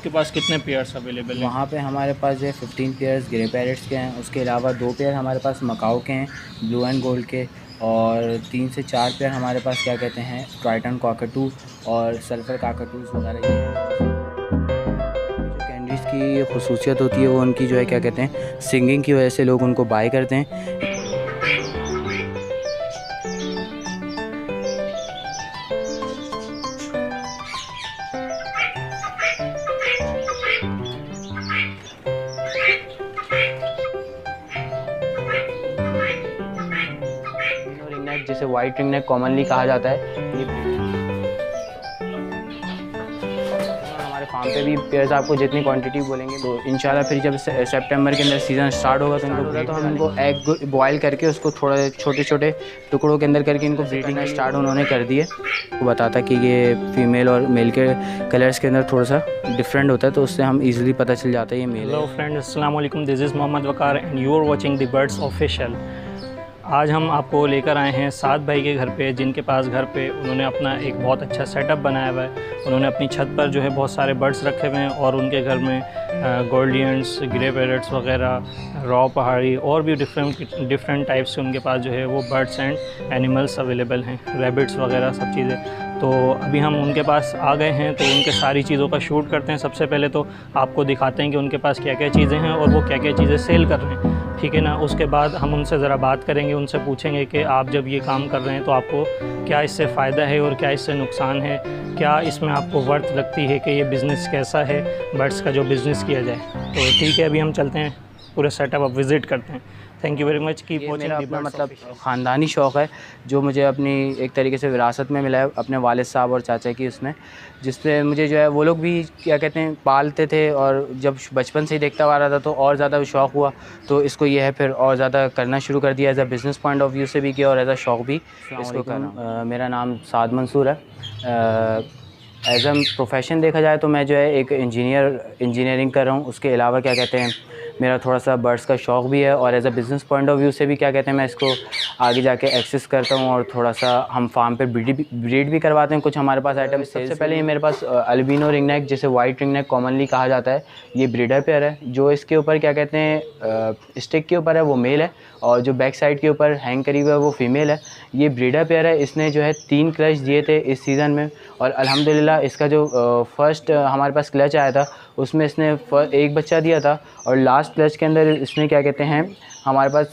आपके पास कितने pairs available हैं? वहाँ पे हमारे पास जो है 15 पेयर्स ग्रे पैरेट्स के हैं, उसके अलावा 2 पेयर हमारे पास मकाओ के हैं ब्लू एंड गोल्ड के, और 3 से 4 पेयर हमारे पास क्या कहते हैं ट्राइटन कॉकटू और सल्फ़र काकटूज़ वगैरह ये हैं। जो कैंडीज़ की ख़ुसूसियत होती है वो उनकी जो है क्या कहते हैं सिंगिंग की वजह से लोग उनको बाय करते हैं। रिंग नेक जिसे वाइट रिंग नेक कॉमनली कहा जाता है, ये हमारे फार्म पे भी पेयर्स आपको जितनी क्वांटिटी बोलेंगे तो इंशाल्लाह फिर जब सितंबर के अंदर सीज़न स्टार्ट होगा तो हम इनको एग बॉयल करके उसको थोड़ा छोटे छोटे टुकड़ों के अंदर करके इनको ब्रीडिंग स्टार्ट उन्होंने कर दिए। वो बताता कि ये फीमेल और मेल के कलर्स के अंदर थोड़ा सा डिफरेंट होता है, तो उससे हम इजीली पता चल जाता है ये मेल है। हेलो फ्रेंड्स, अस्सलाम वालेकुम, this is Mohammad Waqar and you are watching the birds official. आज हम आपको लेकर आए हैं साद भाई के घर पे, जिनके पास घर पे उन्होंने अपना एक बहुत अच्छा सेटअप बनाया हुआ है। उन्होंने अपनी छत पर जो है बहुत सारे बर्ड्स रखे हुए हैं और उनके घर में गोल्डियंस, ग्रे पैरेट्स वगैरह, रॉ पहाड़ी और भी डिफरेंट टाइप्स के उनके पास जो है वो बर्ड्स एंड एनिमल्स अवेलेबल हैं, रैबिट्स वगैरह सब चीज़ें। तो अभी हम उनके पास आ गए हैं तो उनके सारी चीज़ों का शूट करते हैं। सबसे पहले तो आपको दिखाते हैं कि उनके पास क्या क्या चीज़ें हैं और वो क्या क्या चीज़ें सेल कर रहे हैं, ठीक है ना। उसके बाद हम उनसे ज़रा बात करेंगे, उनसे पूछेंगे कि आप जब ये काम कर रहे हैं तो आपको क्या इससे फ़ायदा है और क्या इससे नुकसान है, क्या इसमें आपको वर्थ लगती है कि ये बिज़नेस कैसा है, बर्ड्स का जो बिज़नेस किया जाए। तो ठीक है, अभी हम चलते हैं, पूरे सेटअप अब विज़िट करते हैं। Thank you very much. की मेरा अपना मतलब ख़ानदानी शौक़ है जो मुझे अपनी एक तरीके से विरासत में मिला है अपने वालिद साहब और चाचा की उसमें, जिससे मुझे जो है वो लोग भी क्या कहते हैं पालते थे और जब बचपन से ही देखता आ रहा था तो और ज़्यादा शौक़ हुआ, तो इसको ये है फिर और ज़्यादा करना शुरू कर दिया। As a business point of view से भी किया और एज़ अ शौक़ भी इसको करना। मेरा नाम साद मंसूर है। एज़ अ प्रोफेशन देखा जाए तो मैं जो है एक इंजीनियरिंग कर रहा हूँ। उसके अलावा क्या कहते हैं मेरा थोड़ा सा बर्ड्स का शौक़ भी है और as a business point of view से भी क्या कहते हैं मैं इसको आगे जाके एक्सेस करता हूँ और थोड़ा सा हम फार्म पे ब्रीड भी करवाते हैं। कुछ हमारे पास आइटम सबसे पहले ये मेरे पास अल्बिनो रिंग नेक जिसे वाइट रिंग नेक कॉमनली कहा जाता है, ये ब्रीडर पेयर है। जो इसके ऊपर क्या कहते हैं स्टिक के ऊपर है वो मेल है और जो बैक साइड के ऊपर हैंग करी हुआ है वो फीमेल है। ये ब्रीडर पेयर है। इसने जो है 3 क्लच दिए थे इस सीज़न में और अल्हम्दुलिल्लाह इसका जो फर्स्ट हमारे पास क्लच आया था उसमें इसने एक बच्चा दिया था और लास्ट क्लच के अंदर इसने क्या कहते हैं हमारे पास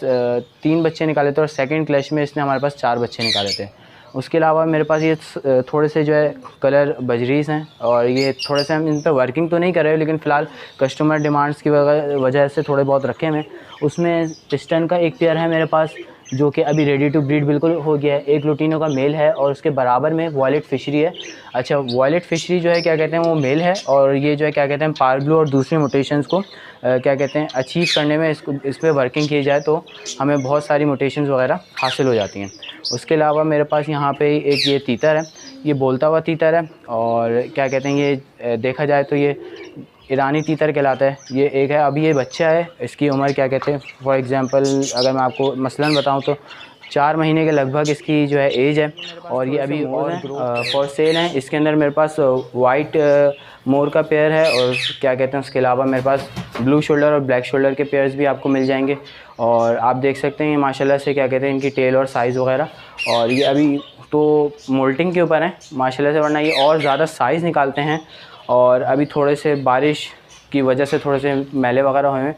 3 बच्चे निकाले थे और सेकंड क्लच में इसने हमारे पास 4 बच्चे निकाले थे। उसके अलावा मेरे पास ये थोड़े से जो है कलर बजरीज़ हैं और ये थोड़े से हम इन पर वर्किंग तो नहीं कर रहे लेकिन फ़िलहाल कस्टमर डिमांड्स की वजह से थोड़े बहुत रखे हैं। उसमें पिस्टन का एक पेयर है मेरे पास जो कि अभी रेडी टू ब्रीड बिल्कुल हो गया है। एक लुटिनो का मेल है और उसके बराबर में वॉयलेट फिशरी है। अच्छा, वॉयलेट फिशरी जो है क्या कहते हैं वो मेल है और ये जो है क्या कहते हैं पार ब्लू और दूसरी म्यूटेशंस को क्या कहते हैं अचीव करने में इस पर वर्किंग की जाए तो हमें बहुत सारी म्यूटेशंस वगैरह हासिल हो जाती हैं। उसके अलावा मेरे पास यहाँ पे एक ये तीतर है, ये बोलता हुआ तीतर है और क्या कहते हैं ये देखा जाए तो ये ईरानी तीतर कहलाता है। ये एक है, अभी ये बच्चा है। इसकी उम्र क्या कहते हैं फॉर एग्ज़ाम्पल अगर मैं आपको मसलन बताऊं तो 4 महीने के लगभग इसकी जो है एज है और ये अभी और फॉर सेल हैं। इसके अंदर मेरे पास वाइट मोर का पेयर है और क्या कहते हैं उसके अलावा मेरे पास ब्लू शोल्डर और ब्लैक शोल्डर के पेयर्स भी आपको मिल जाएंगे। और आप देख सकते हैं माशाल्लाह से क्या कहते हैं इनकी टेल और साइज़ वगैरह, और ये अभी तो मोल्टिंग के ऊपर है माशाल्लाह से, वरना ये और ज़्यादा साइज़ निकालते हैं। और अभी थोड़े से बारिश की वजह से थोड़े से मैले वगैरह हुए हैं,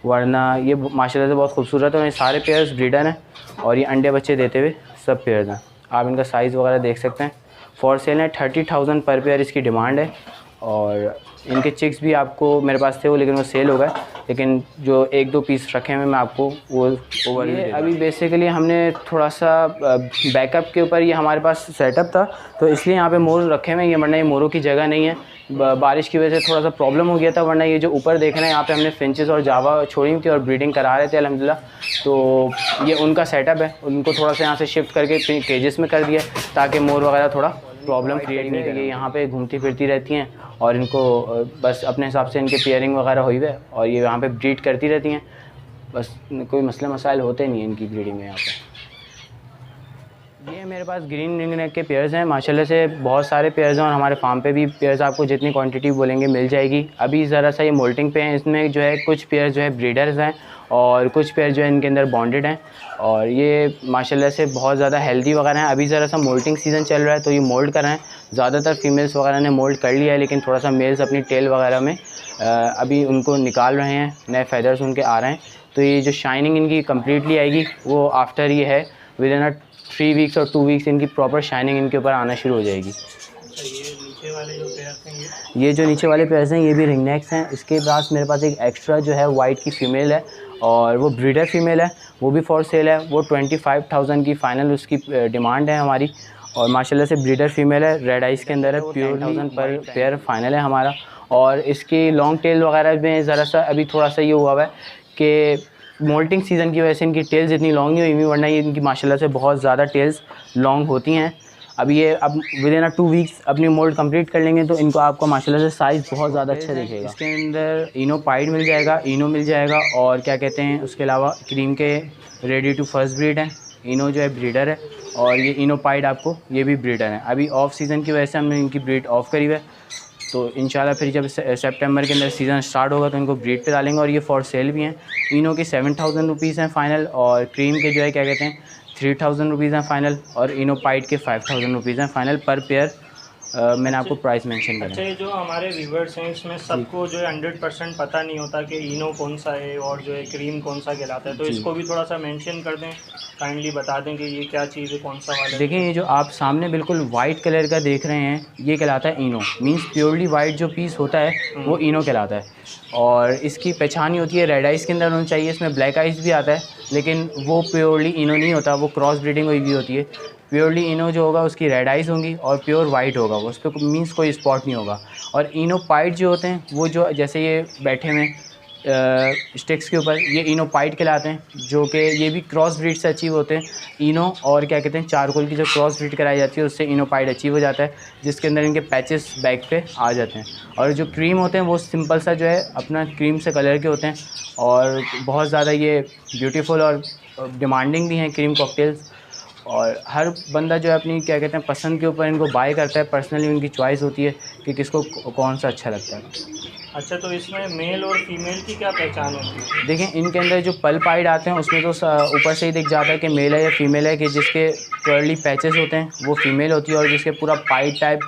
वरना ये माशाल्लाह से बहुत खूबसूरत है। ये सारे पेयर्स ब्रीडर हैं और ये अंडे बच्चे देते हुए सब पेयर्स हैं। आप इनका साइज़ वगैरह देख सकते हैं। फॉर सेल है, 30,000 पर पेयर इसकी डिमांड है और इनके चिक्स भी आपको मेरे पास थे वो लेकिन वो सेल हो गए, लेकिन जो 1-2 पीस रखे हैं मैं आपको वो ओवर ये अभी बेसिकली हमने थोड़ा सा बैकअप के ऊपर ये हमारे पास सेटअप था तो इसलिए यहाँ पे मोर रखे हुए हैं। ये वरना ये मोरों की जगह नहीं है, बारिश की वजह से थोड़ा सा प्रॉब्लम हो गया था, वरना ये जो ऊपर देख रहे हैं यहाँ पे हमने फिंचेस और जावा छोड़ी हुई थी और ब्रीडिंग करा रहे थे अल्हम्दुलिल्लाह। तो ये उनका सेटअप है, उनको थोड़ा सा यहाँ से शिफ्ट करके केजेस में कर दिया ताकि मोर वगैरह थोड़ा प्रॉब्लम क्रिएट नहीं करे। ये यहाँ पे घूमती फिरती रहती हैं और इनको बस अपने हिसाब से इनके पेयरिंग वगैरह हुई है और ये यहाँ पे ब्रीड करती रहती हैं। बस कोई मसले मसाइल होते नहीं हैं इनकी ब्रीडिंग में यहाँ पे। ये मेरे पास ग्रीन रिंग नेक के पेयर्स हैं, माशाल्लाह से बहुत सारे पेयर्स हैं और हमारे फार्म पे भी पेयर्स आपको जितनी क्वांटिटी बोलेंगे मिल जाएगी। अभी ज़रा सा ये मोल्टिंग पे हैं, इसमें जो है कुछ पेयर्स जो है ब्रीडर्स हैं और कुछ पेयर जो है इनके अंदर बॉन्डेड हैं और ये माशाल्लाह से बहुत ज़्यादा हेल्दी वगैरह हैं। अभी ज़रा सा मोल्टिंग सीज़न चल रहा है तो ये मोल्ड कर रहे हैं। ज़्यादातर फीमेल्स वगैरह ने मोल्ड कर लिया है, लेकिन थोड़ा सा मेल्स अपनी टेल वगैरह में अभी उनको निकाल रहे हैं, नए फेदर्स उनके आ रहे हैं। तो ये जो शाइनिंग इनकी कम्प्लीटली आएगी वो आफ्टर ये है विद इन 3 वीक्स और 2 वीक्स इनकी प्रॉपर शाइनिंग इनके ऊपर आना शुरू हो जाएगी। ये नीचे वाले जो पेयर्स हैं ये जो नीचे वाले पेयर्स हैं ये भी रिंग नेक्स हैं। इसके पास मेरे पास एक एक्स्ट्रा जो है वाइट की फ़ीमेल है और वो ब्रीडर फीमेल है, वो भी फॉर सेल है। वो 25,000 की फ़ाइनल उसकी डिमांड है हमारी और माशाल्लाह से ब्रीडर फीमेल है, रेड आइस के अंदर है, प्योर 1000 पर पेयर फाइनल है हमारा। और इसकी लॉन्ग टेल वगैरह में ज़रा सा अभी थोड़ा सा ये हुआ हुआ है कि मोल्टिंग सीज़न की वजह से इनकी टेल्स इतनी लॉन्ग नहीं हुई, वरना ये इनकी माशाल्लाह से बहुत ज़्यादा टेल्स लॉन्ग होती हैं। अभी ये अब विद इन 2 वीक्स अपनी मोल्ड कंप्लीट कर लेंगे तो इनको आपको माशाल्लाह से साइज़ बहुत ज़्यादा अच्छा दिखेगा। इसके अंदर इनोपाइड मिल जाएगा, इनो मिल जाएगा और क्या कहते हैं उसके अलावा क्रीम के रेडी टू फर्स्ट ब्रीड हैं। इनो जो है ब्रीडर है और ये इनोपाइड आपको ये भी ब्रीडर है। अभी ऑफ सीज़न की वजह से हमने इनकी ब्रीड ऑफ करी है, तो इंशाल्लाह फिर जब सितंबर के अंदर सीज़न स्टार्ट होगा तो इनको ब्रीड पे डालेंगे। और ये फॉर सेल भी हैं। इनो के 7,000 रुपीज़ हैं फ़ाइनल और क्रीम के जो है क्या कहते हैं 3,000 रुपीज़ हैं फ़ाइनल और इनोपाइड के 5,000 रुपीज़ हैं फ़ाइनल पर पेयर। मैंने आपको प्राइस मेंशन करा। अच्छा, ये जो हमारे व्यूवर्स हैं इसमें सबको जो है 100% पता नहीं होता कि इनो कौन सा है और जो है क्रीम कौन सा कहलाता है, तो इसको भी थोड़ा सा मेंशन कर दें, काइंडली बता दें कि ये क्या चीज़ है, कौन सा वाला है। देखिए ये जो आप सामने बिल्कुल वाइट कलर का देख रहे हैं ये कहलाता है इनो, मींस प्योरली वाइट जो पीस होता है वो इनो कहलाता है। और इसकी पहचान होती है रेड आइस के अंदर होनी चाहिए, इसमें ब्लैक आइस भी आता है लेकिन वो प्योरली इनो नहीं होता, वो क्रॉस ब्रीडिंग हुई भी होती है। प्योरली इनो जो होगा उसकी रेड आइस होंगी और प्योर वाइट होगा वो, उस पर मीन्स कोई स्पॉट नहीं होगा। और इनोपाइड जो होते हैं वो जो जैसे ये बैठे हुए स्टिक्स के ऊपर ये इनोपाइड कहलाते हैं, जो कि ये भी क्रॉस ब्रीड से अचीव होते हैं। इनो और क्या कहते हैं चारकोल की जो क्रॉस ब्रीड कराई जाती है उससे इनोपाइड अचीव हो जाता है, जिसके अंदर इनके पैचेस बैक पे आ जाते हैं। और जो क्रीम होते हैं वो सिंपल सा जो है अपना क्रीम से कलर के होते हैं और बहुत ज़्यादा ये ब्यूटीफुल और डिमांडिंग भी हैं क्रीम कॉकटेल्स। और हर बंदा जो है अपनी क्या कहते हैं पसंद के ऊपर इनको बाय करता है, पर्सनली उनकी चॉइस होती है कि किसको कौन सा अच्छा लगता है। अच्छा, तो इसमें मेल और फीमेल की क्या पहचान होती है? देखें इनके अंदर जो पल्पाइड आते हैं उसमें तो ऊपर से ही दिख जाता है कि मेल है या फीमेल है, कि जिसके कर्ली पैचेस होते हैं वो फीमेल होती है और जिसके पूरा पाइड टाइप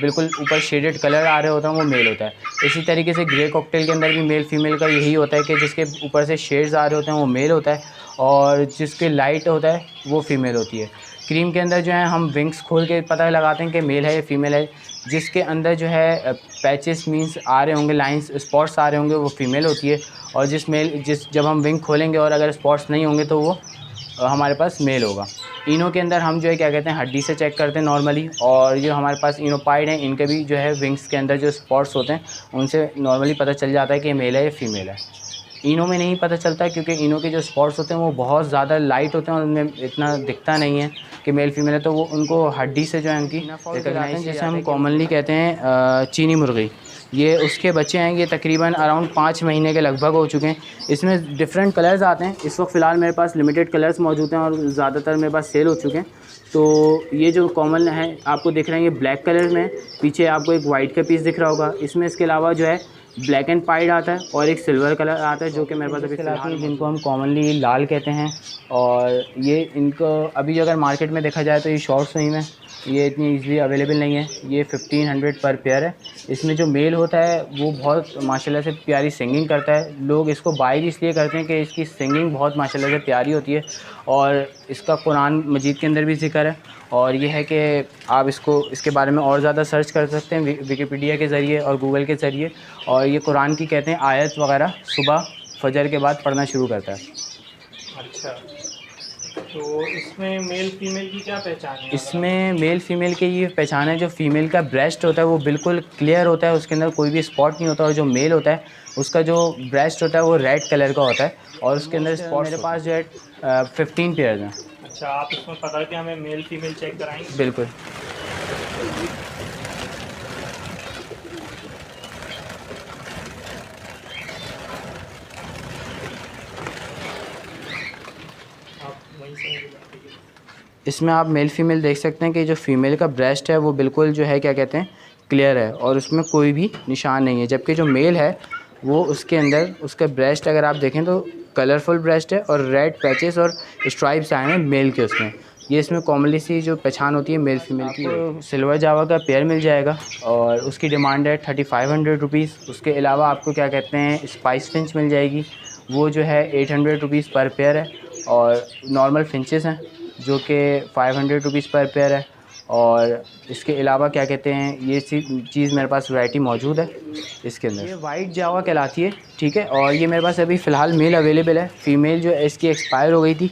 बिल्कुल ऊपर शेडेड कलर आ रहे होते हैं वो मेल होता है। इसी तरीके से ग्रे कॉकटेल के अंदर भी मेल फीमेल का यही होता है कि जिसके ऊपर से शेड्स आ रहे होते हैं वो मेल होता है और जिसके लाइट होता है वो फीमेल होती है। क्रीम के अंदर जो है हम विंग्स खोल के पता लगाते हैं कि मेल है या फीमेल है। जिसके अंदर जो है पैचेस मींस आ रहे होंगे, लाइंस स्पॉट्स आ रहे होंगे वो फीमेल होती है। और जब हम विंग खोलेंगे और अगर स्पॉट्स नहीं होंगे तो वो हमारे पास मेल होगा। इनो के अंदर हम जो है क्या कहते हैं हड्डी से चेक करते हैं नॉर्मली, और जो हमारे पास इनोपाइड हैं इनके भी जो है विंग्स के अंदर जो स्पॉट्स होते हैं उनसे नॉर्मली पता चल जाता है कि मेल है या फीमेल है। इनो में नहीं पता चलता क्योंकि इनो के जो स्पॉट्स होते हैं वो बहुत ज़्यादा लाइट होते हैं और उनमें इतना दिखता नहीं है कि मेल फीमेल है, तो वो उनको हड्डी से जो है उनकी रिकॉग्नाइज, जैसे हम कॉमनली कहते हैं चीनी मुर्गी, ये उसके बच्चे हैं। ये तकरीबन अराउंड 5 महीने के लगभग हो चुके हैं। इसमें डिफरेंट कलर्स आते हैं। इस वक्त फ़िलहाल मेरे पास लिमिटेड कलर्स मौजूद हैं और ज़्यादातर मेरे पास सेल हो चुके हैं। तो ये जो कॉमन है आपको दिख रहे हैं ये ब्लैक कलर में, पीछे आपको एक वाइट का पीस दिख रहा होगा। इसमें इसके अलावा जो है ब्लैक एंड पाइड आता है और एक सिल्वर कलर आता है जो कि मेरे पास अभी फिलहाल, जिनको हम कॉमनली लाल कहते हैं। और ये इनको अभी जो अगर मार्केट में देखा जाए तो ये शॉर्ट सुई में ये इतनी ईज़िली अवेलेबल नहीं है। ये 1500 पर पेयर है। इसमें जो मेल होता है वो बहुत माशाल्लाह से प्यारी सिंगिंग करता है। लोग इसको बाय इसलिए करते हैं कि इसकी सिंगिंग बहुत माशाल्लाह से प्यारी होती है और इसका कुरान मजीद के अंदर भी ज़िक्र है। और ये है कि आप इसके बारे में और ज़्यादा सर्च कर सकते हैं विकिपीडिया के ज़रिए और गूगल के ज़रिए। और ये कुरान की कहते हैं आयत वगैरह सुबह फजर के बाद पढ़ना शुरू करता है। अच्छा, तो इसमें मेल फीमेल की क्या पहचान है? इसमें मेल फीमेल की ये पहचान है, जो फीमेल का ब्रेस्ट होता है वो बिल्कुल क्लियर होता है, उसके अंदर कोई भी स्पॉट नहीं होता। और जो मेल होता है उसका जो ब्रेस्ट होता है वो रेड कलर का होता है और उसके अंदर स्पॉट। मेरे पास जो है 15 पेयर्स हैं। अच्छा, आप इसमें पकड़ के हमें मेल फीमेल चेक कराएंगे? बिल्कुल। इसमें आप मेल फीमेल देख सकते हैं कि जो फीमेल का ब्रेस्ट है वो बिल्कुल जो है क्या कहते हैं क्लियर है और उसमें कोई भी निशान नहीं है, जबकि जो मेल है वो उसके अंदर उसका ब्रेस्ट अगर आप देखें तो कलरफुल ब्रेस्ट है और रेड पैचेस और स्ट्राइप्स आए हैं मेल के उसमें। ये इसमें कॉमनली सी जो पहचान होती है मेल फीमेल की। आपको सिल्वर जावा का पेयर मिल जाएगा और उसकी डिमांड है 3500 रुपीज़। उसके अलावा आपको क्या कहते हैं स्पाइस फिंच मिल जाएगी, वो जो है 800 रुपीज़ पर पेयर है। और नॉर्मल फिंचेस हैं जो कि 500 रुपीज़ पर पेयर है। और इसके अलावा क्या कहते हैं ये चीज़ मेरे पास वैरायटी मौजूद है इसके अंदर। ये वाइट जावा कहलाती है, ठीक है। और ये मेरे पास अभी फ़िलहाल मेल अवेलेबल है, फ़ीमेल जो है इसकी एक्सपायर हो गई थी।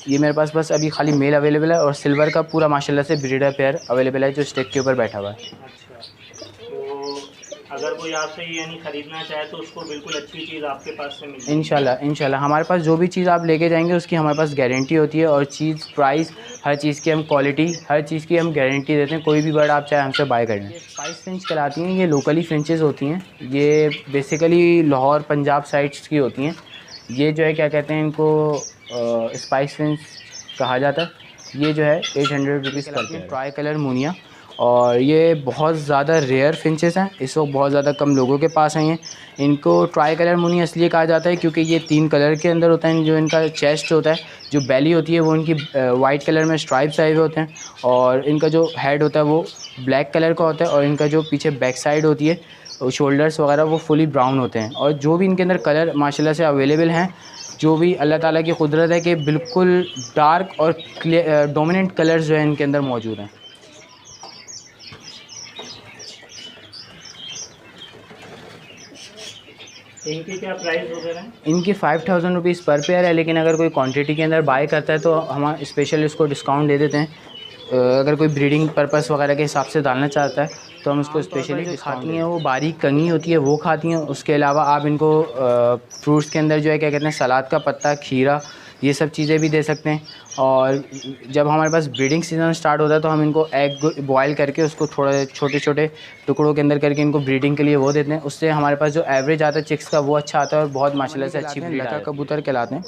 ये मेरे पास बस अभी खाली मेल अवेलेबल है और सिल्वर का पूरा माशाल्लाह से ब्रीडर पेयर अवेलेबल है जो स्टेक के ऊपर बैठा हुआ है। अच्छा, तो अगर कोई आपसे ये नहीं ख़रीदना चाहे तो उसको बिल्कुल अच्छी चीज़ आपके पास से मिलेगी इंशाल्लाह हमारे पास जो भी चीज़ आप लेके जाएंगे उसकी हमारे पास गारंटी होती है और चीज़ प्राइस हर चीज़ की हम क्वालिटी हर चीज़ की हम गारंटी देते हैं। कोई भी बर्ड आप चाहे हमसे बाय कर लें। स्पाइस फिंच कहलाती हैं, ये लोकली फिंचेस होती हैं, ये बेसिकली लाहौर पंजाब साइड्स की होती हैं। ये जो है क्या कहते हैं इनको स्पाइस फिंच कहा जाता है। ये जो है 800 रुपीज़ पर है। ट्राई कलर मुनिया, और ये बहुत ज़्यादा रेयर फिंचेस हैं, इस वक्त बहुत ज़्यादा कम लोगों के पास हैं। इनको ट्राई कलर मुनिया इसलिए कहा जाता है क्योंकि ये 3 कलर के अंदर होता है। जो इनका चेस्ट होता है, जो बेली होती है वो इनकी वाइट कलर में स्ट्राइप्स आए हुए होते हैं और इनका जो हेड होता है वो ब्लैक कलर का होता है और इनका जो पीछे बैक साइड होती है शोल्डर्स वगैरह वो फुली ब्राउन होते हैं। और जो भी इनके अंदर कलर माशाल्लाह से अवेलेबल हैं, जो भी अल्लाह ताला की कुदरत है कि बिल्कुल डार्क और डोमिनेंट कलर्स जो है इनके अंदर मौजूद हैं। इनकी क्या प्राइस वगैरह है? इनकी 5000 रुपीज़ पर पेयर है, लेकिन अगर कोई क्वांटिटी के अंदर बाय करता है तो हम स्पेशल इसको डिस्काउंट दे देते हैं। अगर कोई ब्रीडिंग पर्पस वगैरह के हिसाब से डालना चाहता है तो हम उसको स्पेशली जो खाती हैं वो बारीक कंगी होती है वो खाती हैं। उसके अलावा आप इनको फ्रूट्स के अंदर जो है क्या कहते हैं सलाद का पत्ता, खीरा, ये सब चीज़ें भी दे सकते हैं। और जब हमारे पास ब्रीडिंग सीज़न स्टार्ट होता है तो हम इनको एग बॉयल करके उसको थोड़े छोटे छोटे टुकड़ों के अंदर करके इनको ब्रीडिंग के लिए वो देते हैं। उससे हमारे पास जो एवरेज आता है चिक्स का वो अच्छा आता है और बहुत माशाल्लाह से अच्छी ब्रीड आता है। कबूतर कहलाते हैं,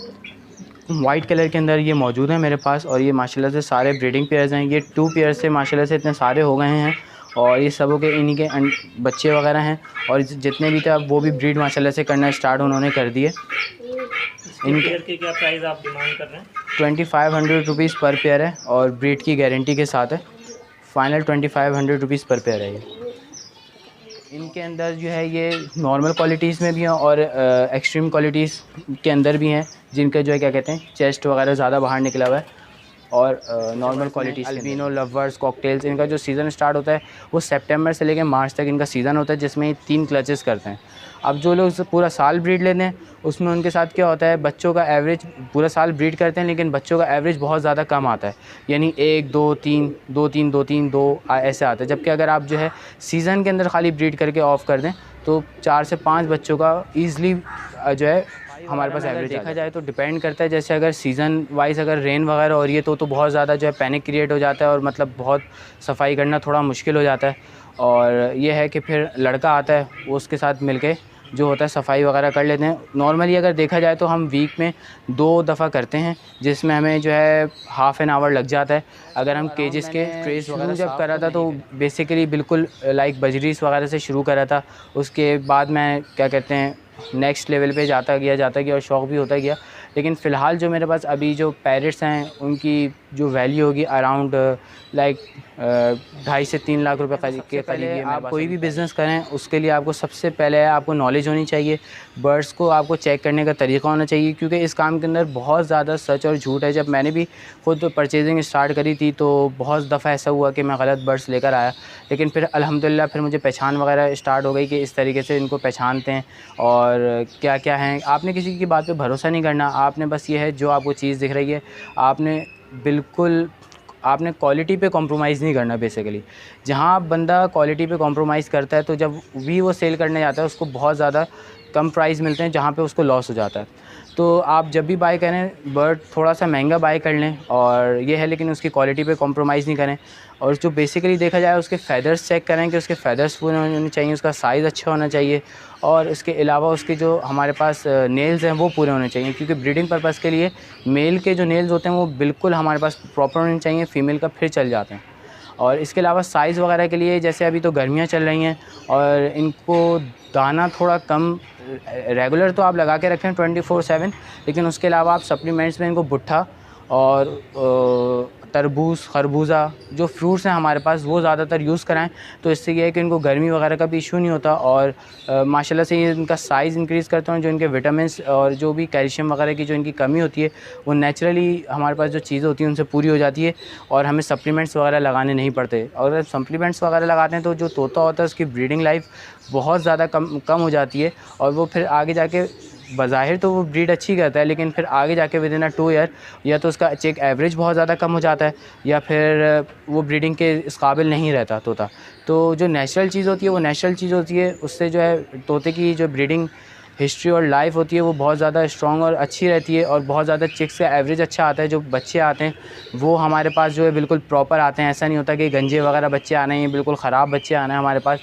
वाइट कलर के अंदर ये मौजूद है मेरे पास और ये माशाल्लाह से सारे ब्रीडिंग पेयर्स हैं। ये 2 पेयर से माशाल्लाह से इतने सारे हो गए हैं और ये सबों के इन्हीं के बच्चे वगैरह हैं और जितने भी थे वो भी ब्रीड माशाल्लाह से करना स्टार्ट उन्होंने कर दिए। इनके की क्या प्राइस आप डिमांड कर रहे हैं? 2500 रुपीज़ पर पेयर है और ब्रीड की गारंटी के साथ है। फाइनल 2500 रुपीज़ पर पेयर है ये। इनके अंदर जो है ये नॉर्मल क्वालिटीज़ में भी हैं और एक्सट्रीम क्वालिटीज़ के अंदर भी हैं जिनका जो है क्या कहते हैं चेस्ट वगैरह ज़्यादा बाहर निकला हुआ है। और normal qualities albino, lovers, cocktails, इनका जो सीज़न स्टार्ट होता है वो सितंबर से लेकर मार्च तक इनका सीज़न होता है, जिसमें ये 3 क्लचेस करते हैं। अब जो लोग पूरा साल ब्रीड लेते हैं उसमें उनके साथ क्या होता है, बच्चों का एवरेज पूरा साल ब्रीड करते हैं लेकिन बच्चों का एवरेज बहुत ज़्यादा कम आता है, यानी 1 2 3 2 3 2 3 2 ऐसे आता है। जबकि अगर आप जो है सीज़न के अंदर खाली ब्रीड करके ऑफ कर दें तो 4 से 5 बच्चों का ईज़िली जो है हमारे पास एवरेज देखा जाए तो डिपेंड करता है। जैसे अगर सीज़न वाइज अगर रेन वगैरह हो रही है तो बहुत ज़्यादा जो है पैनिक क्रिएट हो जाता है और मतलब बहुत सफाई करना थोड़ा मुश्किल हो जाता है। और ये है कि फिर लड़का आता है वो उसके साथ मिलके जो होता है सफाई वगैरह कर लेते हैं। नॉर्मली अगर देखा जाए तो हम वीक में 2 दफ़ा करते हैं जिसमें हमें जो है हाफ़ एन आवर लग जाता है। अगर हम केजेस के ट्रेस वगैरह जब करा था तो बेसिकली बिल्कुल लाइक बजरीस वगैरह से शुरू करा था। उसके बाद मैं क्या कहते हैं नेक्स्ट लेवल पे जाता गया और शौक़ भी होता गया। लेकिन फ़िलहाल जो मेरे पास अभी जो पैरेट्स हैं उनकी जो वैल्यू होगी अराउंड लाइक 2.5 से 3 लाख रुपए के करीब। आप कोई भी बिज़नेस करें उसके लिए आपको सबसे पहले आपको नॉलेज होनी चाहिए, बर्ड्स को आपको चेक करने का तरीका होना चाहिए, क्योंकि इस काम के अंदर बहुत ज़्यादा सच और झूठ है। जब मैंने भी खुद परचेजिंग स्टार्ट करी थी तो बहुत दफ़ा ऐसा हुआ कि मैं गलत बर्ड्स लेकर आया, लेकिन फिर अल्हम्दुलिल्लाह फिर मुझे पहचान वगैरह स्टार्ट हो गई कि इस तरीके से इनको पहचानते हैं और क्या क्या हैं। आपने किसी की बात पे भरोसा नहीं करना, आपने बस ये है जो आपको चीज़ दिख रही है आपने क्वालिटी पे कॉम्प्रोमाइज़ नहीं करना। बेसिकली जहाँ बंदा क्वालिटी पे कॉम्प्रोमाइज़ करता है तो जब भी वो सेल करने जाता है उसको बहुत ज़्यादा कम प्राइस मिलते हैं जहाँ पे उसको लॉस हो जाता है। तो आप जब भी बाय करें बर्ड थोड़ा सा महंगा बाय कर लें, और ये है लेकिन उसकी क्वालिटी पे कॉम्प्रोमाइज़ नहीं करें। और जो बेसिकली देखा जाए उसके फ़ेदर्स चेक करें कि उसके फ़ेदर्स पूरे होने चाहिए, उसका साइज़ अच्छा होना चाहिए, और इसके अलावा उसके जो हमारे पास नेल्स हैं वो पूरे होने चाहिए, क्योंकि ब्रीडिंग पर्पज़ के लिए मेल के जो नेल्स होते हैं वो बिल्कुल हमारे पास प्रॉपर होने चाहिए, फ़ीमेल का फिर चल जाते हैं। और इसके अलावा साइज़ वगैरह के लिए, जैसे अभी तो गर्मियाँ चल रही हैं और इनको दाना थोड़ा कम, रेगुलर तो आप लगा के रखें 24/7, लेकिन उसके अलावा आप सप्लीमेंट्स में इनको भुट्टा और तरबूज, खरबूजा जो फ्रूट्स हैं हमारे पास वो ज़्यादातर यूज़ कराएं। तो इससे ये है कि इनको गर्मी वगैरह का भी इशू नहीं होता, और माशाल्लाह से ये इनका साइज़ इंक्रीज़ करते हैं। जो इनके विटामिन्स और जो भी कैल्शियम वगैरह की जो इनकी कमी होती है वो नेचुरली हमारे पास जो चीज़ें होती हैं उनसे पूरी हो जाती है, और हमें सप्लीमेंट्स वगैरह लगाने नहीं पड़ते। और अगर सप्लीमेंट्स वगैरह लगाते हैं तो जो तोता होता है उसकी ब्रीडिंग लाइफ बहुत ज़्यादा कम हो जाती है, और वो फिर आगे जाके बज़ाहिर तो वो ब्रीड अच्छी करता है, लेकिन फिर आगे जाके विद इन 2 ईयर या तो उसका चेक एवरेज बहुत ज़्यादा कम हो जाता है, या फिर वो ब्रीडिंग के इस काबिल नहीं रहता तोता। तो जो नेचुरल चीज़ होती है वो नेचुरल चीज़ होती है, उससे जो है तोते की जो ब्रीडिंग हिस्ट्री और लाइफ होती है वो बहुत ज़्यादा स्ट्रॉन्ग और अच्छी रहती है, और बहुत ज़्यादा चिक्स का एवरेज अच्छा आता है। जो बच्चे आते हैं वो हमारे पास जो है बिल्कुल प्रॉपर आते हैं, ऐसा नहीं होता कि गंजे वगैरह बच्चे आने हैं, बिल्कुल ख़राब बच्चे आने हैं हमारे पास,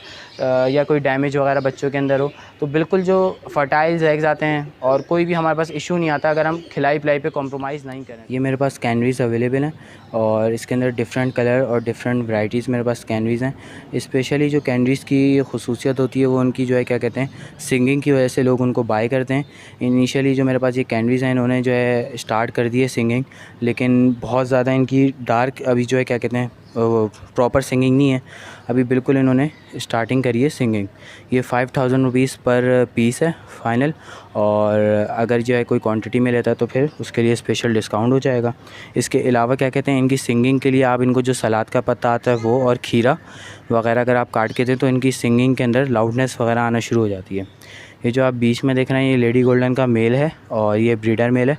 या कोई डैमेज वगैरह बच्चों के अंदर हो। तो बिल्कुल जो फर्टाइल एग्स आते हैं, और कोई भी हमारे पास इशू नहीं आता अगर हम खिलाई पिलाई पे कॉम्प्रोमाइज़ नहीं करें। ये मेरे पास कैनरीज़ अवेलेबल हैं, और इसके अंदर डिफरेंट कलर और डिफरेंट वैराइटीज़ मेरे पास कैनरीज़ हैं। स्पेशली जो कैनरीज़ की खुसूसियत होती है वो उनकी जो है क्या कहते हैं, सिंगिंग की वजह से लोग उनको बाय करते हैं। इनिशियली जो मेरे पास ये कैनरीज़ हैं इन्होंने जो है स्टार्ट कर दी है सिंगिंग, लेकिन बहुत ज़्यादा इनकी डार्क अभी जो है क्या कहते हैं प्रॉपर सिंगिंग नहीं है, अभी बिल्कुल इन्होंने स्टार्टिंग करी है सिंगिंग। ये 5000 रुपीज़ पर पीस है फ़ाइनल, और अगर जो है कोई क्वांटिटी में लेता है तो फिर उसके लिए स्पेशल डिस्काउंट हो जाएगा। इसके अलावा क्या कहते हैं, इनकी सिंगिंग के लिए आप इनको जो सलाद का पत्ता आता है वो और खीरा वगैरह अगर आप काट के दें तो इनकी सिंगिंग के अंदर लाउडनेस वगैरह आना शुरू हो जाती है। ये जो आप बीच में देख रहे हैं ये लेडी गोल्डन का मेल है, और ये ब्रीडर मेल है।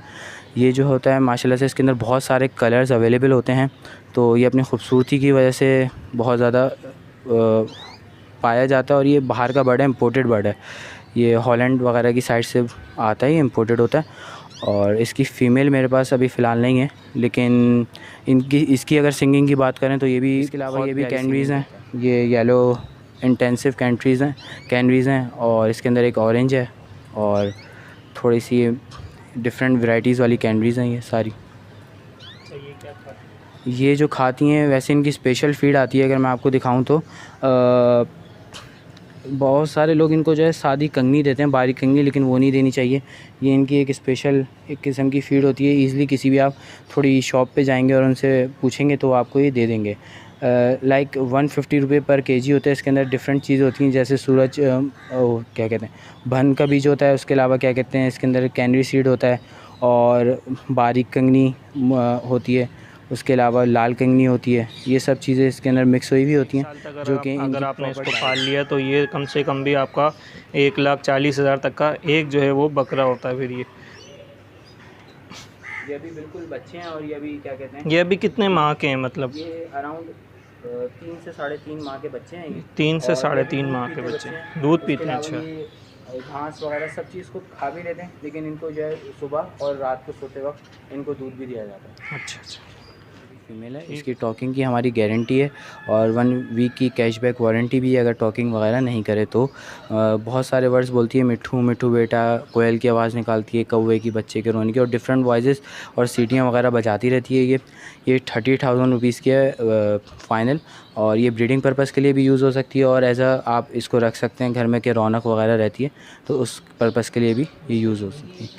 ये जो होता है माशाल्लाह से इसके अंदर बहुत सारे कलर्स अवेलेबल होते हैं, तो ये अपनी ख़ूबसूरती की वजह से बहुत ज़्यादा पाया जाता है। और ये बाहर का बर्ड है, इम्पोर्टेड बर्ड है, ये हॉलैंड वगैरह की साइड से आता है, ये इम्पोर्टेड होता है। और इसकी फ़ीमेल मेरे पास अभी फ़िलहाल नहीं है, लेकिन इसकी अगर सिंगिंग की बात करें तो ये भी, इसके अलावा ये भी कैनरीज़ हैं, ये येलो इंटेंसिव कैनरीज़ हैं, और इसके अंदर एक ऑरेंज है, और थोड़ी सी डिफरेंट वैराइटीज़ वाली कैनरीज़ हैं ये सारी। ये जो खाती हैं वैसे इनकी स्पेशल फीड आती है, अगर मैं आपको दिखाऊं तो बहुत सारे लोग इनको जो है सादी कंगनी देते हैं, बारीक कंगनी, लेकिन वो नहीं देनी चाहिए। ये इनकी एक स्पेशल एक किस्म की फ़ीड होती है, ईज़िली किसी भी आप थोड़ी शॉप पे जाएंगे और उनसे पूछेंगे तो आपको ये दे देंगे। लाइक 150 रुपये पर केजी होता है। इसके अंदर डिफरेंट चीज़ें होती हैं, जैसे सूरज क्या कहते हैं, भन का बीज होता है, उसके अलावा क्या कहते हैं इसके अंदर कैनरी सीड होता है, और बारीक कंगनी होती है, उसके अलावा लाल कंगनी होती है। ये सब चीज़ें इसके अंदर मिक्स हुई भी होती हैं, जो कि अगर आपने इसको पाल लिया तो ये कम से कम भी आपका 1,40,000 तक का एक जो है वो बकरा होता है। फिर ये अभी बिल्कुल बच्चे हैं, और ये अभी क्या कहते हैं, ये अभी कितने माह के हैं, मतलब ये अराउंड 3 से 3.5 माह के बच्चे हैं। ये 3 से 3.5 माह के बच्चे दूध पीते हैं। अच्छा, घास वगैरह सब चीज़ को खा भी लेते हैं, लेकिन इनको जो है सुबह और रात को सोते वक्त इनको दूध भी दिया जाता है। अच्छा। फीमेल है, इसकी टॉकिंग की हमारी गारंटी है, और 1 वीक की कैशबैक वारंटी भी है अगर टॉकिंग वगैरह नहीं करे तो। बहुत सारे वर्ड्स बोलती है, मिट्ठू मिट्ठू बेटा, कोयल की आवाज़ निकालती है, कौवे की, बच्चे के रोने की, और डिफरेंट वॉइसेस और सीटियाँ वगैरह बजाती रहती है। ये 30,000 रुपीज़ की है फ़ाइनल, और ये ब्रीडिंग पर्पज़ के लिए भी यूज़ हो सकती है, और एज आप इसको रख सकते हैं घर में कि रौनक वगैरह रहती है, तो उस पर्पज़ के लिए भी ये यूज़ हो सकती है।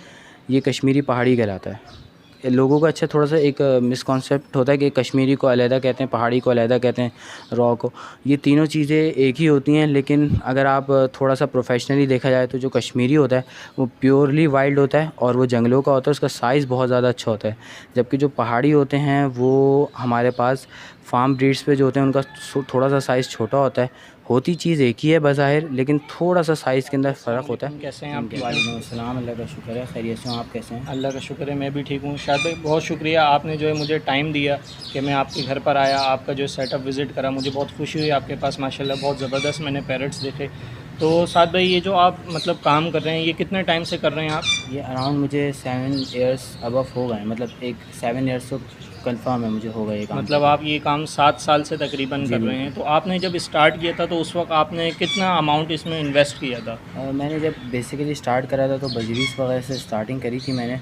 ये कश्मीरी पहाड़ी कहलाता है। लोगों का अच्छा थोड़ा सा एक मिसकॉन्सेप्ट होता है कि कश्मीरी को अलहदा कहते हैं, पहाड़ी को अलहदा कहते हैं, रॉ को। ये तीनों चीज़ें एक ही होती हैं, लेकिन अगर आप थोड़ा सा प्रोफेशनली देखा जाए तो जो कश्मीरी होता है वो प्योरली वाइल्ड होता है, और वो जंगलों का होता है, उसका साइज़ बहुत ज़्यादा अच्छा होता है। जबकि जो पहाड़ी होते हैं वो हमारे पास फार्म ब्रीड्स पे जो होते हैं उनका थोड़ा सा साइज़ छोटा होता है। होती चीज़ एक ही है बज़ाहिर, लेकिन थोड़ा सा साइज़ के अंदर फ़र्क होता है। कैसे हैं आप? वालेकुम अस्सलाम, अल्लाह का शुक्र है, खैरियत से हूँ। आप कैसे हैं? अल्लाह का शुक्र है, मैं भी ठीक हूँ। शायद भाई बहुत शुक्रिया, आपने जो है मुझे टाइम दिया कि मैं आपके घर पर आया, आपका जो सेटअप विज़िट करा, मुझे बहुत खुशी हुई। आपके पास माशाल्लाह बहुत ज़बरदस्त मैंने पैरट्स देखे, तो साद भाई, ये जो आप मतलब काम कर रहे हैं, ये कितने टाइम से कर रहे हैं आप? ये अराउंड मुझे 7 इयर्स अबव हो गए, मतलब एक 7 इयर्स तो कंफर्म है मुझे हो गए ये काम मतलब आप ये काम 7 साल से तकरीबन जी कर रहे हैं। बिल्कुल। तो आपने जब स्टार्ट किया था तो उस वक़्त आपने कितना अमाउंट इसमें इन्वेस्ट किया था? मैंने जब बेसिकली स्टार्ट करा था तो बजरीस वगैरह से स्टार्टिंग करी थी मैंने,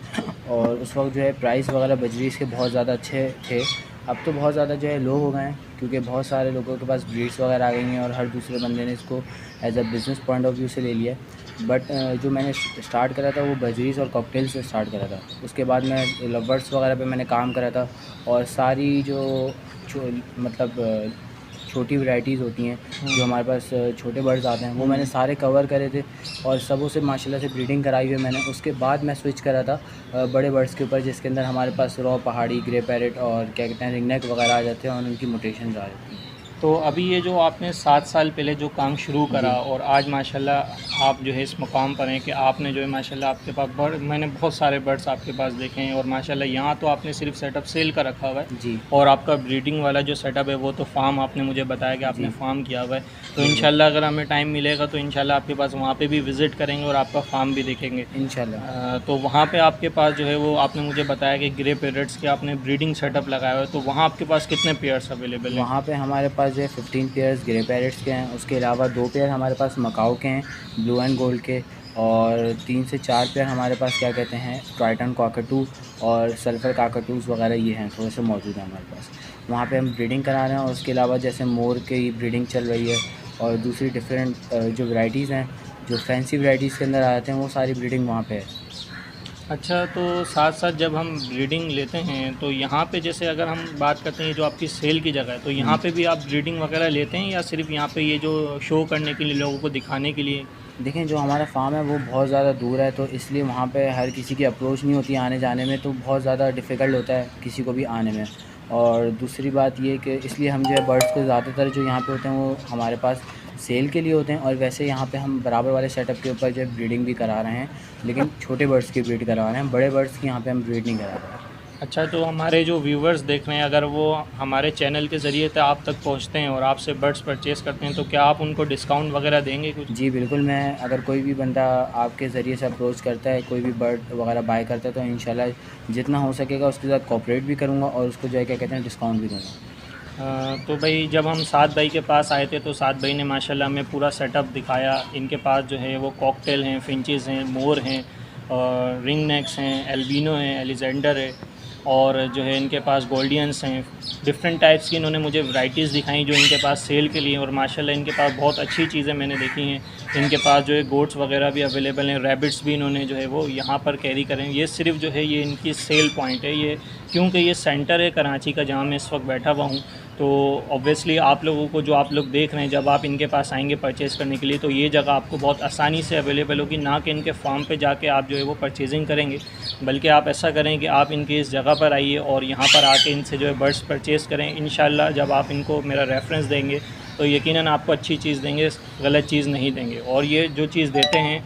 और उस वक्त जो है प्राइस वगैरह बजरीस के बहुत ज़्यादा अच्छे थे। अब तो बहुत ज़्यादा जो है लो हो गए हैं, क्योंकि बहुत सारे लोगों के पास ब्रीड्स वगैरह आ गई हैं और हर दूसरे बंदे ने इसको as a business point of view से ले लिया। बट जो मैंने स्टार्ट करा था वो बजरीस और कॉकटेल से स्टार्ट करा था। उसके बाद मैं लवर्स वगैरह पे मैंने काम करा था, और सारी जो मतलब छोटी वैराइटीज़ होती हैं जो हमारे पास छोटे बर्ड्स आते हैं वो मैंने सारे कवर करे थे, और सबों से माशाल्लाह से ब्रीडिंग कराई हुई है मैंने। उसके बाद मैं स्विच करा था बड़े बर्ड्स के ऊपर, जिसके अंदर हमारे पास रॉ पहाड़ी, ग्रे पैरेट और क्या कहते हैं रिंगनेक वगैरह आ जाते हैं, और उनकी म्यूटेशंस आ जाती हैं। तो अभी ये जो आपने 7 साल पहले जो काम शुरू करा जी और आज माशाल्लाह आप जो है इस मुकाम पर हैं कि आपने जो है माशाल्लाह आपके पास बर्ड, मैंने बहुत सारे बर्ड्स आपके पास देखे हैं, और माशाल्लाह यहाँ तो आपने सिर्फ सेटअप सेल का रखा हुआ है, जी और आपका ब्रीडिंग वाला जो सेटअप है वो तो फार्म आपने मुझे बताया कि आपने जी फार्म किया हुआ है। तो जी जी इंशाल्लाह अगर हमें टाइम मिलेगा तो इंशाल्लाह आपके पास वहाँ पे भी विज़िट करेंगे और आपका फार्म भी देखेंगे। इंशाल्लाह। तो वहाँ पे आपके पास जो है वो आपने मुझे बताया कि ग्रे पैरेट्स के आपने ब्रीडिंग सेटअप लगाया हुआ है, तो वहाँ आपके पास कितने पेयर्स अवेलेबल हैं? वहाँ पे हमारे पास जो है 15 पेयर्स ग्रे पैरेट्स के हैं, उसके अलावा 2 पेयर हमारे पास मकाओ के हैं, ब्लू एंड गोल्ड के, और 3 से 4 पेयर हमारे पास क्या कहते हैं ट्राइटन काकटू और सल्फ़र काकटूज़ वगैरह ये हैं, थोड़े से मौजूद हैं हमारे पास। वहाँ पे हम ब्रीडिंग करा रहे हैं, और उसके अलावा जैसे मोर की ब्रीडिंग चल रही है, और दूसरी डिफरेंट जो वैराइटीज़ हैं जो फैंसी वैराइटीज़ के अंदर आ जाते हैं वो सारी ब्रीडिंग वहाँ पे है। अच्छा, तो साथ साथ जब हम ब्रीडिंग लेते हैं तो यहाँ पे जैसे अगर हम बात करते हैं जो आपकी सेल की जगह है, तो यहाँ पे भी आप ब्रीडिंग वगैरह लेते हैं या सिर्फ यहाँ पे ये जो शो करने के लिए, लोगों को दिखाने के लिए? देखें, जो हमारा फार्म है वो बहुत ज़्यादा दूर है, तो इसलिए वहाँ पे हर किसी की अप्रोच नहीं होती आने जाने में, तो बहुत ज़्यादा डिफ़िकल्ट होता है किसी को भी आने में। और दूसरी बात ये कि इसलिए हम जो है बर्ड्स को ज़्यादातर जो यहाँ पे होते हैं वो हमारे पास सेल के लिए होते हैं, और वैसे यहाँ पे हम बराबर वाले सेटअप के ऊपर जो है ब्रीडिंग भी करा रहे हैं, लेकिन छोटे बर्ड्स की ब्रीड करा रहे हैं, बड़े बर्ड्स की यहाँ पे हम ब्रीड नहीं करा रहे हैं। अच्छा, तो हमारे जो व्यूवर्स देख रहे हैं, अगर वो हमारे चैनल के ज़रिए से आप तक पहुँचते हैं और आपसे बर्ड्स परचेज़ करते हैं, तो क्या आप उनको डिस्काउंट वगैरह देंगे कुछ? जी बिल्कुल, मैं अगर कोई भी बंदा आपके ज़रिए से अप्रोच करता है, कोई भी बर्ड वगैरह बाय करता है, तो इंशाल्लाह जितना हो सकेगा उसके साथ कोऑपरेट भी करूँगा, और उसको जो है क्या कहते हैं डिस्काउंट भी दूँगा। तो भाई, जब हम साद भाई के पास आए थे तो साद भाई ने माशाल्लाह हमें पूरा सेटअप दिखाया। इनके पास जो है वो कॉकटेल हैं, फिंचेस हैं, मोर हैं, और रिंग नेक्स हैं, एल्बिनो हैं, एलिजेंडर है, और जो है इनके पास गोल्डियंस हैं। डिफरेंट टाइप्स की इन्होंने मुझे वैराइटीज़ दिखाई जो इनके पास सेल के लिए, और माशाल्लाह इनके पास बहुत अच्छी चीज़ें मैंने देखी हैं। इनके पास जो है गोट्स वगैरह भी अवेलेबल हैं, रैबिट्स भी इन्होंने जो है वो यहाँ पर कैरी करें। ये सिर्फ जो है ये इनकी सेल पॉइंट है ये, क्योंकि ये सेंटर है कराची का जहाँ मैं इस वक्त बैठा हुआ हूँ। तो ऑब्वियसली आप लोगों को, जो आप लोग देख रहे हैं, जब आप इनके पास आएंगे परचेज़ करने के लिए, तो ये जगह आपको बहुत आसानी से अवेलेबल होगी। ना कि इनके फार्म पे जाके आप जो है वो परचेजिंग करेंगे, बल्कि आप ऐसा करें कि आप इनकी इस जगह पर आइए और यहाँ पर आके इनसे जो है बर्ड्स परचेज़ करें। इंशाल्लाह जब आप इनको मेरा रेफरेंस देंगे तो यकीनन आपको अच्छी चीज़ देंगे, गलत चीज़ नहीं देंगे। और ये जो चीज़ देते हैं,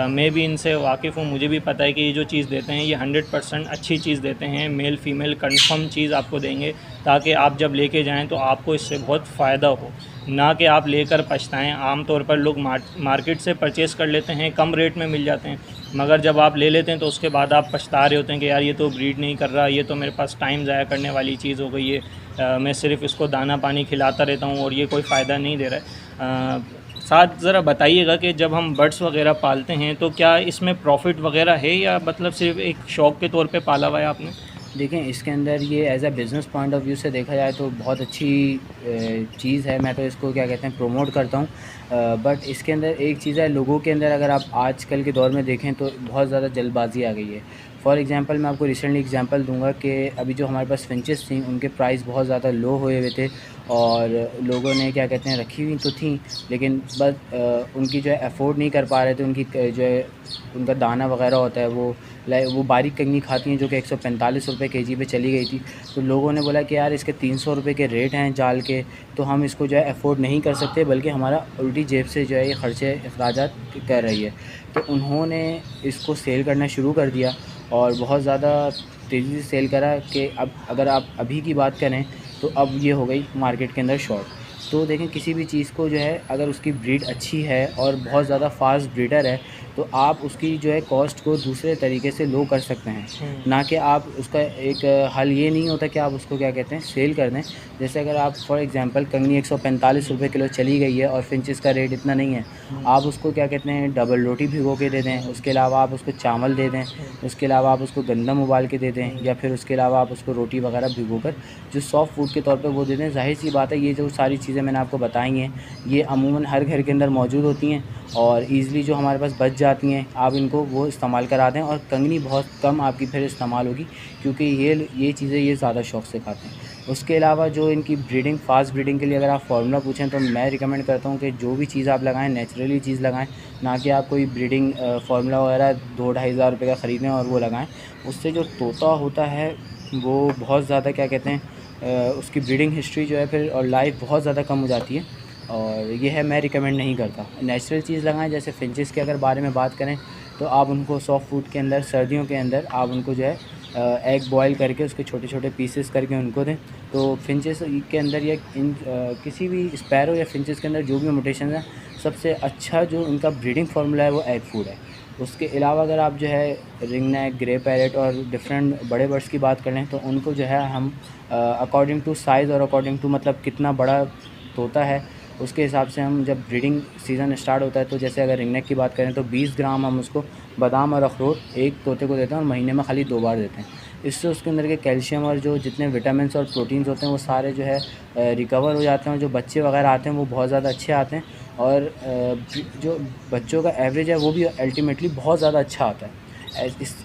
मैं भी इनसे वाकिफ़ हूँ, मुझे भी पता है कि ये जो चीज़ देते हैं ये 100% अच्छी चीज़ देते हैं। मेल फीमेल कंफर्म चीज़ आपको देंगे, ताकि आप जब लेके जाएं तो आपको इससे बहुत फ़ायदा हो, ना कि आप लेकर पछताएं। आम तौर पर लोग मार्केट से परचेज़ कर लेते हैं, कम रेट में मिल जाते हैं, मगर जब आप ले लेते हैं तो उसके बाद आप पछता रहे होते हैं कि यार ये तो ब्रीड नहीं कर रहा, ये तो मेरे पास टाइम ज़ाया करने वाली चीज़ हो गई है, मैं सिर्फ़ इसको दाना पानी खिलाता रहता हूँ और ये कोई फ़ायदा नहीं दे रहा है। साथ ज़रा बताइएगा कि जब हम बर्ड्स वगैरह पालते हैं तो क्या इसमें प्रॉफिट वगैरह है, या मतलब सिर्फ एक शौक़ के तौर पे पाला हुआ है आपने? देखें, इसके अंदर ये as a business point of view से देखा जाए तो बहुत अच्छी चीज़ है, मैं तो इसको क्या कहते हैं प्रमोट करता हूँ। बट इसके अंदर एक चीज़ है, लोगों के अंदर अगर आप आजकल के दौर में देखें तो बहुत ज़्यादा जल्दबाजी आ गई है। फॉर एग्ज़ाम्पल मैं आपको रिसेंटली एग्ज़ाम्पल दूंगा कि अभी जो हमारे पास फिंचेस थी उनके प्राइस बहुत ज़्यादा लो हुए थे, और लोगों ने क्या कहते हैं रखी हुई तो थी, लेकिन बस उनकी जो है अफोर्ड नहीं कर पा रहे थे। उनकी जो है उनका दाना वगैरह होता है वो बारीक कंगी खाती हैं, जो कि 145 रुपये केजी पे चली गई थी। तो लोगों ने बोला कि यार इसके 300 रुपये के रेट हैं जाल के, तो हम इसको जो है अफोर्ड नहीं कर सकते, बल्कि हमारा उल्टी जेब से जो है ये ख़र्चे अखराजात कर रही है। तो उन्होंने इसको सेल करना शुरू कर दिया, और बहुत ज़्यादा तेज़ी से सेल करा कि अब अगर आप अभी की बात करें तो अब ये हो गई मार्केट के अंदर शॉर्ट। तो देखें किसी भी चीज़ को जो है अगर उसकी ब्रीड अच्छी है और बहुत ज़्यादा फास्ट ब्रीडर है तो आप उसकी जो है कॉस्ट को दूसरे तरीके से लो कर सकते हैं, ना कि आप उसका एक हल ये नहीं होता कि आप उसको क्या कहते हैं सेल कर दें। जैसे अगर आप फॉर एग्जांपल कंगनी 145 रुपये किलो चली गई है और फिंचेस का रेट इतना नहीं है, आप उसको क्या कहते हैं डबल रोटी भिगो के दे दें, उसके अलावा आप उसको चावल दे दें, उसके अलावा आप उसको गंदम उबाल के दे दें, या फिर उसके अलावा आप उसको रोटी वगैरह भिगो कर जो सॉफ्ट फूड के तौर पे वो दे दें। ज़ाहिर सी बात है ये जो सारी चीज़ें मैंने आपको बताई हैं ये अमूमन हर घर के अंदर मौजूद होती हैं और ईज़िली जो हमारे पास बच जाती हैं, आप इनको वो इस्तेमाल करा दें और कंगनी बहुत कम आपकी फिर इस्तेमाल होगी, क्योंकि ये चीज़ें ये ज़्यादा शौक़ से खाते हैं। उसके अलावा जो इनकी ब्रीडिंग फास्ट ब्रीडिंग के लिए अगर आप फार्मूला पूछें तो मैं रिकमेंड करता हूँ कि जो भी चीज़ आप लगाएं नेचुरली चीज़ लगाएं, ना कि आप कोई ब्रीडिंग फार्मूला वगैरह 2-2.5 हज़ार रुपये का ख़रीदें और वो लगाएं। उससे जो तोता होता है वो बहुत ज़्यादा क्या कहते हैं उसकी ब्रीडिंग हिस्ट्री जो है फिर और लाइफ बहुत ज़्यादा कम हो जाती है, और ये है मैं रिकमेंड नहीं करता। नेचुरल चीज़ लगाएं। जैसे फिंचेस के अगर बारे में बात करें तो आप उनको सॉफ्ट फूड के अंदर सर्दियों के अंदर आप उनको जो है एग बॉयल करके उसके छोटे छोटे पीसेस करके उनको दें। तो फिंचेस के अंदर या किसी भी स्पैरो या फिंचेस के अंदर जो भी म्यूटेशन है, सबसे अच्छा जो उनका ब्रीडिंग फार्मूला है वो एग फूड है। उसके अलावा अगर आप जो है रिंग नेक, ग्रे पैरेट और डिफरेंट बड़े बर्ड्स की बात कर लें तो उनको जो है हम अकॉर्डिंग टू साइज़ और अकॉर्डिंग टू मतलब कितना बड़ा तोता है उसके हिसाब से हम जब ब्रीडिंग सीज़न स्टार्ट होता है तो जैसे अगर रिंग नेक की बात करें तो 20 ग्राम हम उसको बादाम और अखरोट एक तोते को देते हैं और महीने में खाली 2 बार देते हैं। इससे उसके अंदर के कैल्शियम और जो जितने विटामिन्स और प्रोटीन्स होते हैं वो सारे जो है रिकवर हो जाते हैं और जो बच्चे वगैरह आते हैं वो बहुत ज़्यादा अच्छे आते हैं, और जो बच्चों का एवरेज है वो भी अल्टीमेटली बहुत ज़्यादा अच्छा आता है।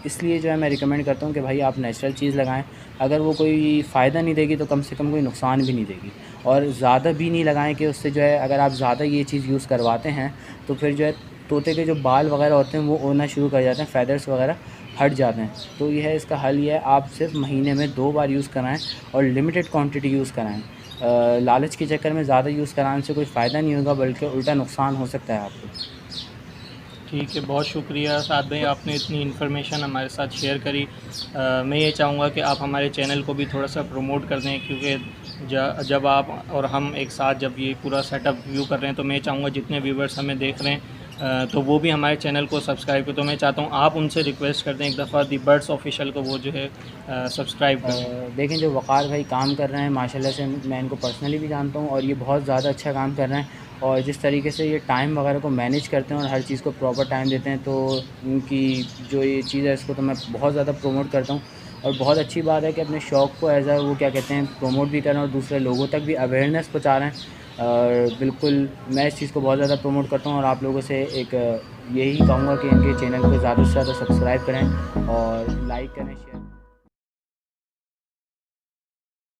इसलिए जो है मैं रिकमेंड करता हूँ कि भाई आप नेचुरल चीज़ लगाएं। अगर वो कोई फ़ायदा नहीं देगी तो कम से कम कोई नुकसान भी नहीं देगी, और ज़्यादा भी नहीं लगाएं कि उससे जो है अगर आप ज़्यादा ये चीज़ यूज़ करवाते हैं तो फिर जो है तोते के जो बाल वगैरह होते हैं वो उड़ना शुरू कर जाते हैं, फ़ेदर्स वगैरह हट जाते हैं। तो ये है इसका हल, ये है आप सिर्फ महीने में 2 बार यूज़ कराएं और लिमिटेड क्वांटिटी यूज़ कराएं। लालच के चक्कर में ज़्यादा यूज़ कराने से कोई फ़ायदा नहीं होगा बल्कि उल्टा नुकसान हो सकता है आपको। ठीक है, बहुत शुक्रिया साद भाई, आपने इतनी इन्फॉर्मेशन हमारे साथ शेयर करी। मैं ये चाहूँगा कि आप हमारे चैनल को भी थोड़ा सा प्रमोट कर दें, क्योंकि जब आप और हम एक साथ जब ये पूरा सेटअप व्यू कर रहे हैं तो मैं चाहूँगा जितने व्यूवर्स हमें देख रहे हैं तो वो भी हमारे चैनल को सब्सक्राइब करें। तो मैं चाहता हूँ आप उनसे रिक्वेस्ट कर दें एक दफ़ा दी बर्ड्स ऑफिशियल को वो जो है सब्सक्राइब करें। देखें जो वक़ार भाई काम कर रहे हैं माशाल्लाह से मैं इनको पर्सनली भी जानता हूँ और ये बहुत ज़्यादा अच्छा काम कर रहे हैं, और जिस तरीके से ये टाइम वगैरह को मैनेज करते हैं और हर चीज़ को प्रॉपर टाइम देते हैं, तो उनकी जो ये चीज़ है इसको तो मैं बहुत ज़्यादा प्रमोट करता हूँ। और बहुत अच्छी बात है कि अपने शौक़ को एज़ वो क्या कहते हैं प्रमोट भी कर रहे हैं और दूसरे लोगों तक भी अवेयरनेस पहुँचा रहे हैं। और बिल्कुल मैं इस चीज़ को बहुत ज़्यादा प्रमोट करता हूँ और आप लोगों से एक यही कहूँगा कि इनके चैनल को ज़्यादा से ज़्यादा सब्सक्राइब करें और लाइक करें, शेयर